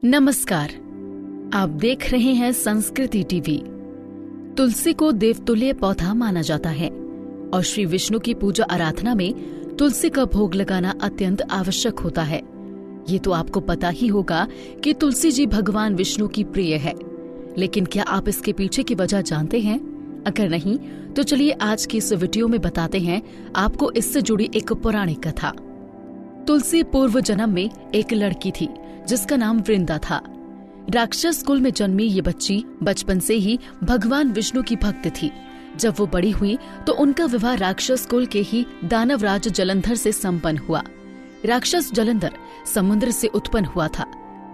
नमस्कार, आप देख रहे हैं संस्कृति टीवी। तुलसी को देवतुल्य पौधा माना जाता है और श्री विष्णु की पूजा आराधना में तुलसी का भोग लगाना अत्यंत आवश्यक होता है। ये तो आपको पता ही होगा कि तुलसी जी भगवान विष्णु की प्रिय है, लेकिन क्या आप इसके पीछे की वजह जानते हैं? अगर नहीं तो चलिए आज की इस वीडियो में बताते हैं आपको इससे जुड़ी एक पौराणिक कथा। तुलसी पूर्व जन्म में एक लड़की थी जिसका नाम वृंदा था। राक्षस कुल में जन्मी ये बच्ची बचपन से ही भगवान विष्णु की भक्त थी। जब वो बड़ी हुई तो उनका विवाह राक्षस कुल के ही दानवराज जलंधर से संपन्न हुआ। राक्षस जलंधर समुद्र से उत्पन्न हुआ था।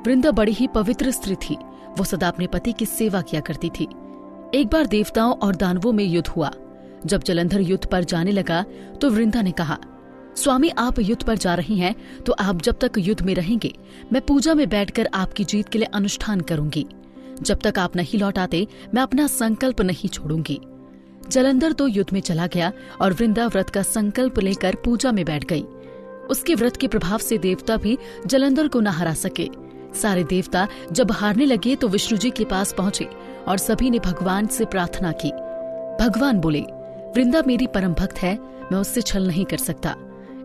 वृंदा बड़ी ही पवित्र स्त्री थी। वो सदा अपने पति की सेवा किया करती थी। एक बार देवताओं और दानवों में युद्ध हुआ। जब जलंधर युद्ध पर जाने लगा तो वृंदा ने कहा, स्वामी आप युद्ध पर जा रही हैं तो आप जब तक युद्ध में रहेंगे मैं पूजा में बैठकर आपकी जीत के लिए अनुष्ठान करूंगी। जब तक आप नहीं लौट आते मैं अपना संकल्प नहीं छोड़ूंगी। जलंधर तो युद्ध में चला गया और वृंदा व्रत का संकल्प लेकर पूजा में बैठ गई। उसके व्रत के प्रभाव से देवता भी जलंधर को न हरा सके। सारे देवता जब हारने लगे तो विष्णु जी के पास पहुंचे और सभी ने भगवान से प्रार्थना की। भगवान बोले, वृंदा मेरी परम भक्त है, मैं उससे छल नहीं कर सकता।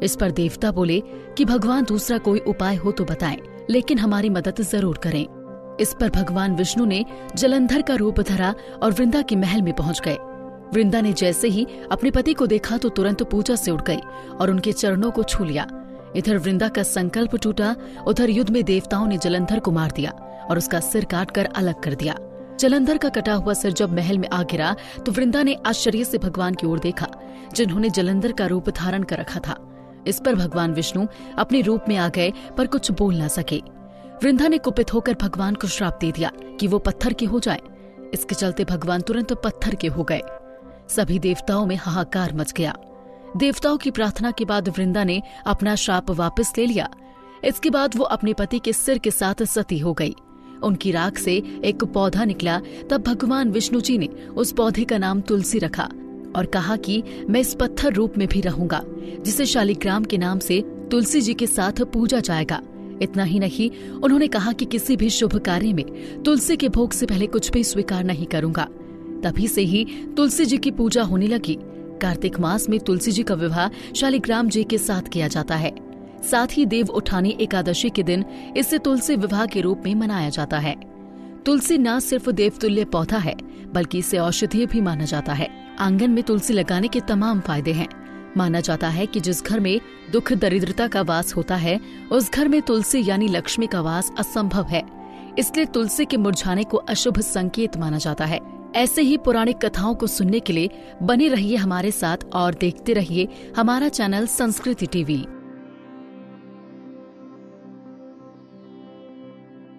इस पर देवता बोले कि भगवान दूसरा कोई उपाय हो तो बताएं, लेकिन हमारी मदद जरूर करें। इस पर भगवान विष्णु ने जलंधर का रूप धरा और वृंदा के महल में पहुंच गए। वृंदा ने जैसे ही अपने पति को देखा तो तुरंत पूजा से उठ गई और उनके चरणों को छू लिया। इधर वृंदा का संकल्प टूटा, उधर युद्ध में देवताओं ने जलंधर को मार दिया और उसका सिर काटकर अलग कर दिया। जलंधर का कटा हुआ सिर जब महल में आ गिरा तो वृंदा ने आश्चर्य से भगवान की ओर देखा, जिन्होंने जलंधर का रूप धारण कर रखा था। इस पर भगवान विष्णु अपने रूप में आ गए पर कुछ बोल न सके। वृंदा ने कुपित होकर भगवान को श्राप दे दिया कि वो पत्थर के हो जाए। इसके चलते भगवान तुरंत पत्थर के हो गए। सभी देवताओं में हाहाकार मच गया। देवताओं की प्रार्थना के बाद वृंदा ने अपना श्राप वापस ले लिया। इसके बाद वो अपने पति के सिर के साथ सती हो गई। उनकी राख से एक पौधा निकला। तब भगवान विष्णु जी ने उस पौधे का नाम तुलसी रखा और कहा कि मैं इस पत्थर रूप में भी रहूंगा, जिसे शालिग्राम के नाम से तुलसी जी के साथ पूजा जाएगा। इतना ही नहीं, उन्होंने कहा कि किसी भी शुभ कार्य में तुलसी के भोग से पहले कुछ भी स्वीकार नहीं करूंगा। तभी से ही तुलसी जी की पूजा होने लगी। कार्तिक मास में तुलसी जी का विवाह शालिग्राम जी के साथ किया जाता है। साथ ही देव उठानी एकादशी के दिन इसे तुलसी विवाह के रूप में मनाया जाता है। तुलसी न सिर्फ देवतुल्य पौधा है बल्कि इसे औषधीय भी माना जाता है। आंगन में तुलसी लगाने के तमाम फायदे हैं। माना जाता है कि जिस घर में दुख दरिद्रता का वास होता है उस घर में तुलसी यानी लक्ष्मी का वास असंभव है। इसलिए तुलसी के मुरझाने को अशुभ संकेत माना जाता है। ऐसे ही पौराणिक कथाओं को सुनने के लिए बने रहिए हमारे साथ और देखते रहिए हमारा चैनल संस्कृति टीवी।